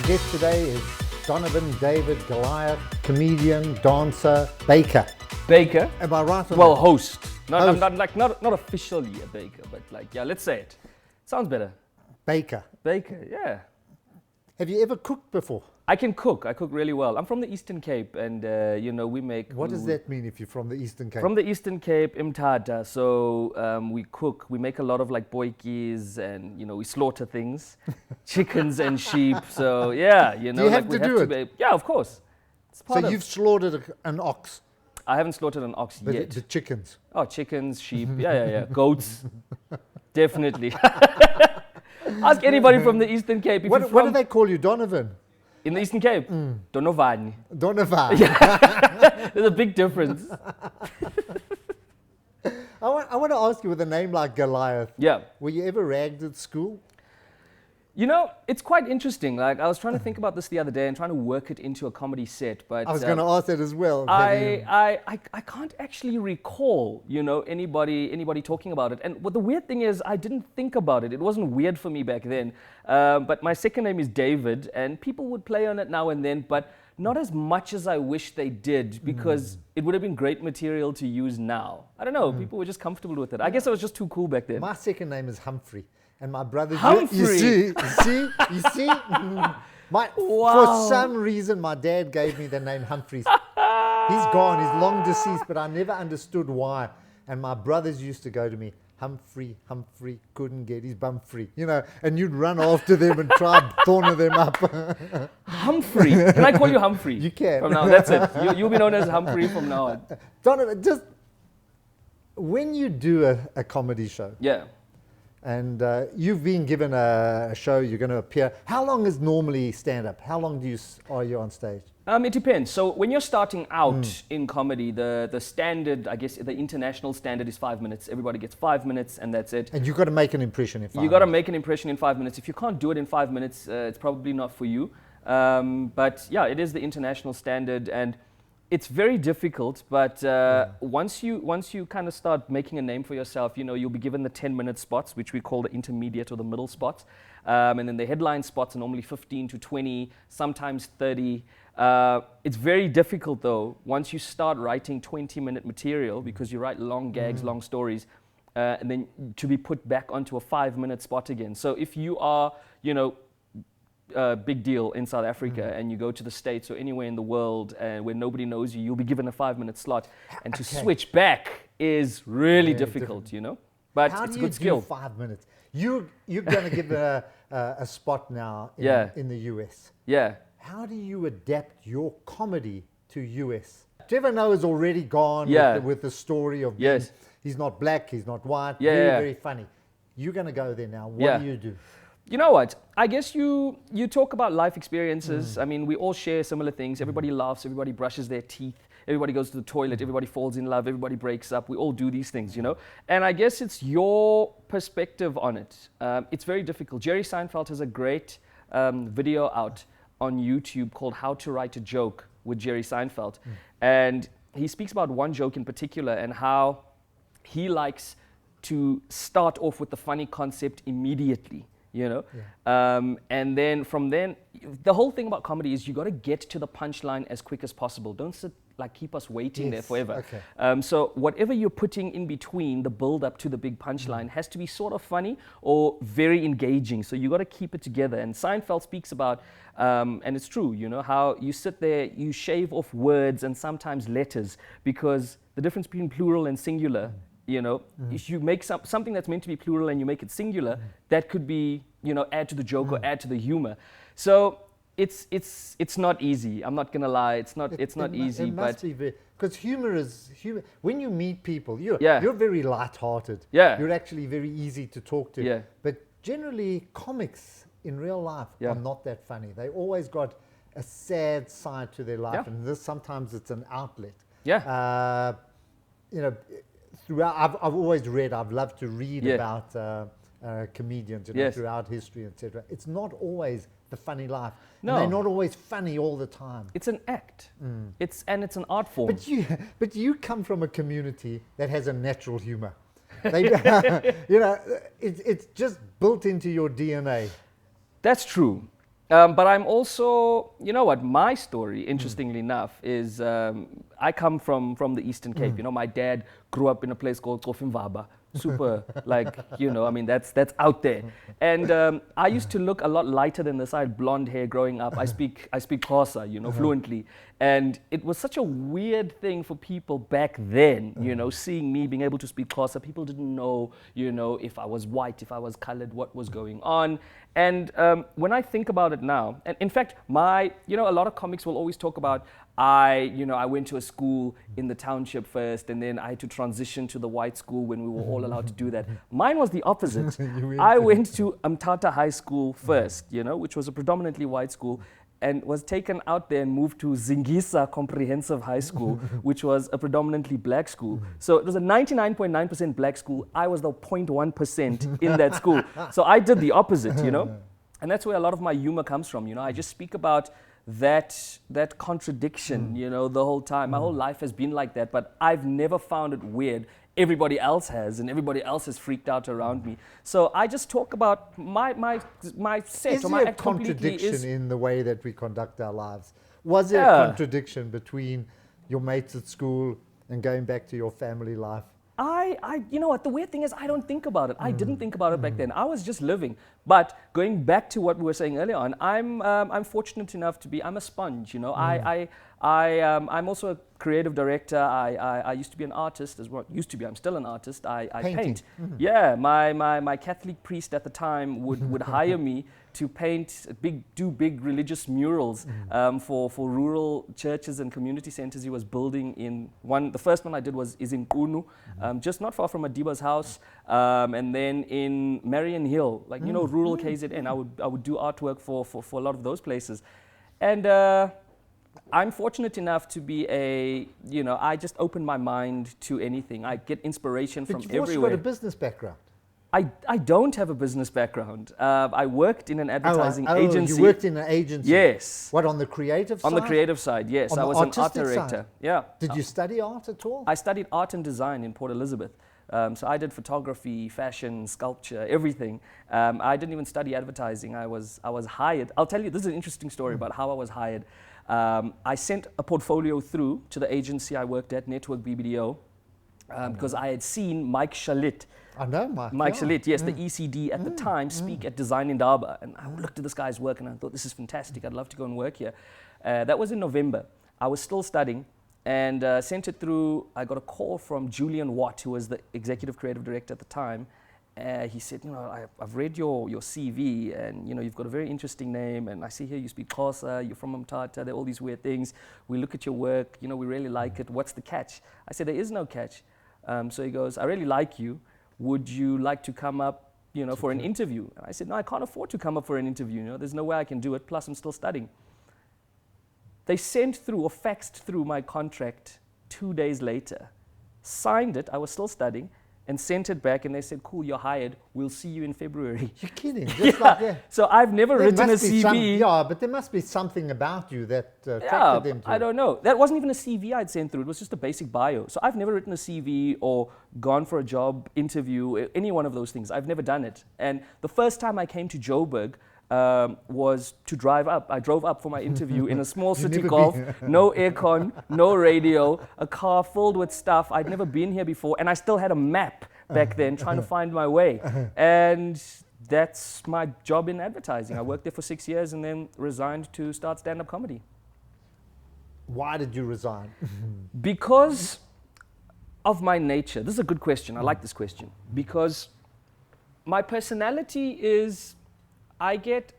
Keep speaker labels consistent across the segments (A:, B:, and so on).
A: guest today is Donavan David Goliath, comedian, dancer, baker.
B: Baker?
A: Am I right on
B: Well,
A: that?
B: host.
A: Host.
B: Not officially a baker, but like, yeah, let's say it. Sounds better.
A: Baker.
B: Baker, yeah.
A: Have you ever cooked before?
B: I can cook. I cook really well. I'm from the Eastern Cape, and we make.
A: What does that mean if you're from the Eastern Cape?
B: From the Eastern Cape, Imtata. So we cook. We make a lot of like boitjies, and we slaughter things, chickens and sheep. So yeah,
A: Do you have
B: like
A: to do it?
B: Yeah, of course. It's part
A: So
B: of.
A: you've slaughtered an ox,
B: I haven't slaughtered an ox
A: but
B: yet.
A: the chickens.
B: Oh, chickens, sheep. Yeah. Goats. Definitely. Ask anybody from the Eastern Cape. If
A: What do they call you, Donovan?
B: In the Eastern Cape? Donavan.
A: Donovan.
B: There's a big difference.
A: I want to ask you, with a name like Goliath,
B: Yeah.
A: were you ever ragged at school?
B: It's quite interesting. Like, I was trying to think about this the other day and trying to work it into a comedy set, but
A: I was going to ask that as well.
B: I can't actually recall, anybody talking about it. And what the weird thing is, I didn't think about it. It wasn't weird for me back then. But my second name is David, and people would play on it now and then, but not as much as I wish they did, because it would have been great material to use now. I don't know. People were just comfortable with it. I guess I was just too cool back then.
A: My second name is Humphrey, and my brother.
B: Humphrey.
A: You see.
B: Wow.
A: For some reason, my dad gave me the name Humphreys. He's gone. He's long deceased, but I never understood why. And my brothers used to go to me, Humphrey, couldn't get his bum free, and you'd run after them and try and corner them up.
B: Humphrey. Can I call you Humphrey?
A: You can.
B: From now, that's it. You'll be known as Humphrey from now on.
A: Donovan, just when you do a comedy show,
B: Yeah.
A: and you've been given a show, you're going to appear. How long is normally stand-up? How long are you on stage?
B: It depends. So when you're starting out in comedy, the standard, I guess the international standard is 5 minutes. Everybody gets 5 minutes and that's it.
A: And you've got to make an impression in 5 minutes.
B: You got to make an impression in 5 minutes. If you can't do it in 5 minutes, it's probably not for you. But yeah, it is the international standard, and it's very difficult. But once you kind of start making a name for yourself, you'll be given the 10-minute spots, which we call the intermediate or the middle spots. And then the headline spots are normally 15 to 20, sometimes 30. It's very difficult though, once you start writing 20-minute material, because you write long gags, long stories, and then to be put back onto a 5-minute spot again. So if you are, big deal in South Africa and you go to the States or anywhere in the world where nobody knows you, you'll be given a 5-minute slot. And to switch back is really difficult, But
A: How
B: it's
A: do
B: a
A: you
B: good skill.
A: do 5 minutes? You're going to give a spot now in the US.
B: Yeah.
A: How do you adapt your comedy to US? Trevor Noah's already gone with the story of being, he's not black, he's not white, very funny. You're going to go there now. What do you do?
B: You know what? I guess you talk about life experiences. I mean, we all share similar things. Everybody laughs, everybody brushes their teeth, everybody goes to the toilet, everybody falls in love, everybody breaks up. We all do these things, And I guess it's your perspective on it. It's very difficult. Jerry Seinfeld has a great video out on YouTube called How to Write a Joke with Jerry Seinfeld. And he speaks about one joke in particular and how he likes to start off with the funny concept immediately, and then from then, the whole thing about comedy is you got to get to the punchline as quick as possible. Don't keep us waiting there forever.
A: Okay.
B: So whatever you're putting in between the build up to the big punchline has to be sort of funny or very engaging. So you got to keep it together. And Seinfeld speaks about, and it's true, how you sit there, you shave off words and sometimes letters, because the difference between plural and singular, if you make something that's meant to be plural and you make it singular, that could be, add to the joke or add to the humor. So it's not easy. I'm not gonna lie. It's not easy.
A: It must be because humor is humor. When you meet people, you're very light-hearted.
B: Yeah.
A: You're actually very easy to talk to.
B: Yeah.
A: But generally, comics in real life are not that funny. They always got a sad side to their life, and sometimes it's an outlet.
B: Yeah.
A: Throughout, I've always read. I've loved to read about comedians, throughout history, etc. It's not always the funny life.
B: No.
A: And they're not always funny all the time.
B: It's an act. It's an art form.
A: But you come from a community that has a natural humor. They, it's just built into your DNA.
B: That's true. But I'm also, you know what, my story, interestingly enough, is I come from the Eastern Cape. You know, my dad grew up in a place called Tsofimvaba. Super, like, you know, I mean, that's out there. And I used to look a lot lighter than this. I had blonde hair growing up. I speak Xhosa, you know, fluently. And it was such a weird thing for people back then, you know, seeing me being able to speak Xhosa. People didn't know, you know, if I was white, if I was colored, what was going on. And when I think about it now, and in fact, you know, a lot of comics will always talk about, I went to a school in the township first, and then I had to transition to the white school when we were all allowed to do that. Mine was the opposite. I went to Mthatha High School first, you know, which was a predominantly white school, and was taken out there and moved to Zingisa Comprehensive High School, which was a predominantly black school. So it was a 99.9% black school. I was the 0.1% in that school. So I did the opposite, you know? And that's where a lot of my humor comes from, you know? I just speak about that contradiction, you know, the whole time. My whole life has been like that, but I've never found it weird. Everybody else has, and everybody else has freaked out around me. So I just talk about my set.
A: Is
B: or my
A: there a
B: act completely
A: contradiction in the way that we conduct our lives? Was there a contradiction between your mates at school and going back to your family life?
B: You know what, the weird thing is I don't think about it. I didn't think about it back then. I was just living. But going back to what we were saying earlier on, I'm fortunate enough to be, I'm a sponge, you know. I'm also a creative director. I used to be an artist as well. Used to be, I'm still an artist. I paint. Yeah, my Catholic priest at the time would hire me to paint do big religious murals for rural churches and community centers he was building in the first one I did is in Kunu, just not far from Madiba's house, and then in Marion Hill, like, you know, rural KZN. I would do artwork for a lot of those places. And I'm fortunate enough to be I just open my mind to anything. I get inspiration from everywhere.
A: But you've also got a business background.
B: I don't have a business background. I worked in an advertising agency.
A: You worked in an agency?
B: Yes.
A: What, on the creative side?
B: On the creative side, yes. I was an art director.
A: Side?
B: Yeah.
A: Did you study art at all?
B: I studied art and design in Port Elizabeth. So I did photography, fashion, sculpture, everything. I didn't even study advertising. I was hired. I'll tell you, this is an interesting story about how I was hired. I sent a portfolio through to the agency I worked at, Network BBDO, because I had seen Mike Shalit.
A: I know Mike.
B: Mike Shalit, yes, the ECD at the time, speak at Design Indaba. And I looked at this guy's work and I thought, this is fantastic. I'd love to go and work here. That was in November. I was still studying and sent it through. I got a call from Julian Watt, who was the executive creative director at the time. He said, you know, I've read your CV and, you know, you've got a very interesting name. And I see here you speak Xhosa, you're from Mthatha, there are all these weird things. We look at your work, you know, we really like it. What's the catch? I said, there is no catch. So he goes, I really like you. Would you like to come up, you know, for an interview? And I said, no, I can't afford to come up for an interview. You know, there's no way I can do it. Plus, I'm still studying. They sent through or faxed through my contract 2 days later, signed it. I was still studying, and sent it back. And they said, cool, you're hired. We'll see you in February.
A: You're kidding? Just like that.
B: So I've never written a CV.
A: But there must be something about you that attracted them to
B: I don't know. That wasn't even a CV I'd sent through. It was just a basic bio. So I've never written a CV or gone for a job interview, any one of those things. I've never done it. And the first time I came to Joburg was to drive up. I drove up for my interview in a small city golf, no aircon, no radio, a car filled with stuff. I'd never been here before, and I still had a map back then trying to find my way. And that's my job in advertising. I worked there for 6 years and then resigned to start stand-up comedy.
A: Why did you resign?
B: Because of my nature. This is a good question. I like this question. Because my personality is, I hate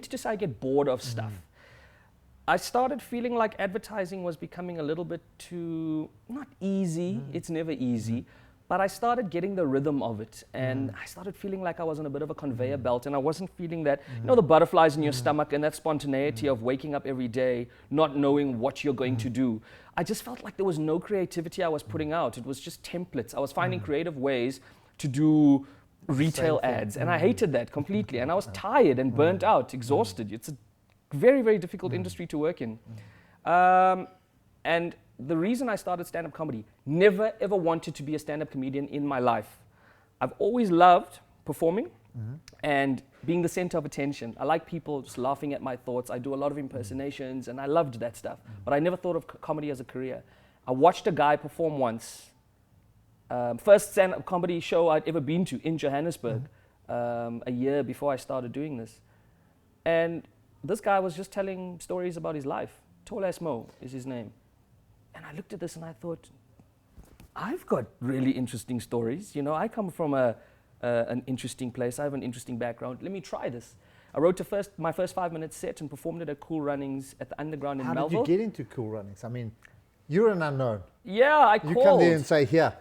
B: to say I get bored of stuff. I started feeling like advertising was becoming a little bit too, not easy, it's never easy, but I started getting the rhythm of it, and I started feeling like I was on a bit of a conveyor belt, and I wasn't feeling that, you know, the butterflies in your stomach and that spontaneity of waking up every day, not knowing what you're going to do. I just felt like there was no creativity I was putting out. It was just templates. I was finding creative ways to do retail ads, and I hated that completely, and I was tired and burnt out, exhausted. It's a very, very difficult industry to work in. And the reason I started stand-up comedy, never ever wanted to be a stand-up comedian in my life. I've always loved performing, and being the center of attention. I like people just laughing at my thoughts. I do a lot of impersonations, and I loved that stuff. But I never thought of comedy as a career. I watched a guy perform once. First stand-up comedy show I'd ever been to in Johannesburg, a year before I started doing this. And this guy was just telling stories about his life. Tall Ass Mo is his name. And I looked at this and I thought, I've got really interesting stories. You know, I come from an interesting place. I have an interesting background. Let me try this. I wrote my first 5-minute set and performed it at Cool Runnings at the Underground in Melville.
A: How did you get into Cool Runnings? I mean, you're an unknown.
B: Yeah, I called.
A: You come there and say, here.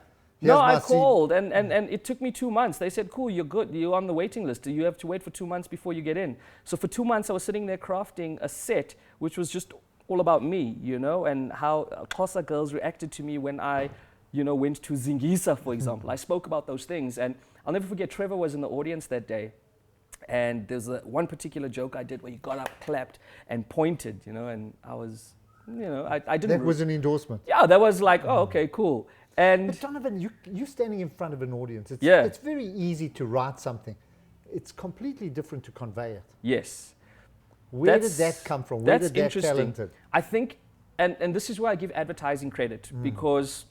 B: No, I called, and it took me 2 months. They said, cool, you're good. You're on the waiting list. You have to wait for 2 months before you get in. So for 2 months, I was sitting there crafting a set, which was just all about me, you know, and how Xhosa girls reacted to me when I, you know, went to Zingisa, for example. I spoke about those things. And I'll never forget, Trevor was in the audience that day. And there's one particular joke I did where he got up, clapped, and pointed, you know, and I was, you know, I didn't...
A: That was an endorsement.
B: Yeah, that was like, oh, okay, cool. And
A: but Donavan, you're standing in front of an audience. It's very easy to write something. It's completely different to convey it.
B: Yes.
A: Where did that come from? Where did that talented?
B: I think, and this is where I give advertising credit, because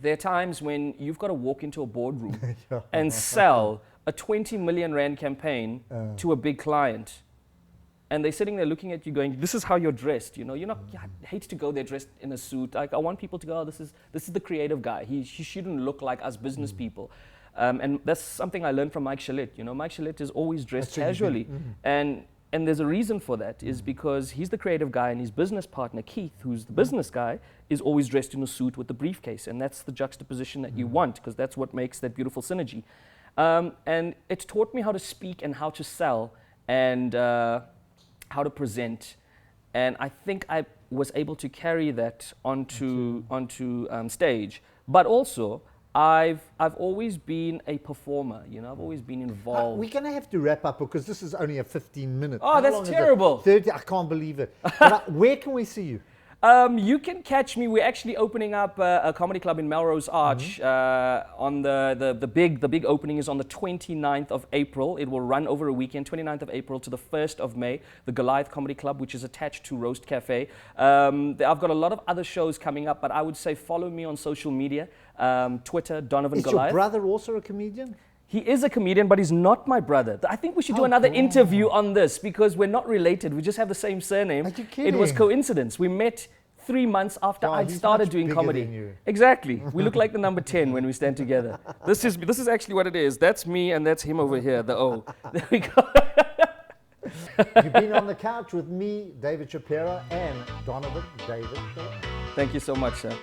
B: there are times when you've got to walk into a boardroom and sell a 20 million rand campaign to a big client. And they're sitting there looking at you going, this is how you're dressed, you know. You're not, I hate to go there dressed in a suit. Like, I want people to go, oh, this is the creative guy. He shouldn't look like us business people. And that's something I learned from Mike Shalit. You know, Mike Shalit is always dressed casually. And there's a reason for that, is because he's the creative guy and his business partner, Keith, who's the business guy, is always dressed in a suit with a briefcase. And that's the juxtaposition that you want, because that's what makes that beautiful synergy. And it's taught me how to speak and how to sell and how to present. And I think I was able to carry that onto stage. But also, I've always been a performer, you know, I've always been involved.
A: We're going to have to wrap up because this is only a 15-minute.
B: Oh, that's terrible.
A: 30, I can't believe it. But where can we see you?
B: You can catch me. We're actually opening up a comedy club in Melrose Arch. On the big opening is on the 29th of April. It will run over a weekend, 29th of April to the 1st of May. The Goliath Comedy Club, which is attached to Roast Cafe. I've got a lot of other shows coming up, but I would say follow me on social media. Twitter, Donavan Goliath.
A: Is your brother also a comedian?
B: He is a comedian, but he's not my brother. I think we should do another interview on this, because we're not related. We just have the same surname.
A: Are you kidding?
B: It was coincidence. We met 3 months after I'd started doing comedy. Exactly. We look like the number 10 when we stand together. This is actually what it is. That's me and that's him over here, the O. There we go.
A: You've been on the couch with me, David Shapiro, and Donavan David Goliath.
B: Thank you so much, sir.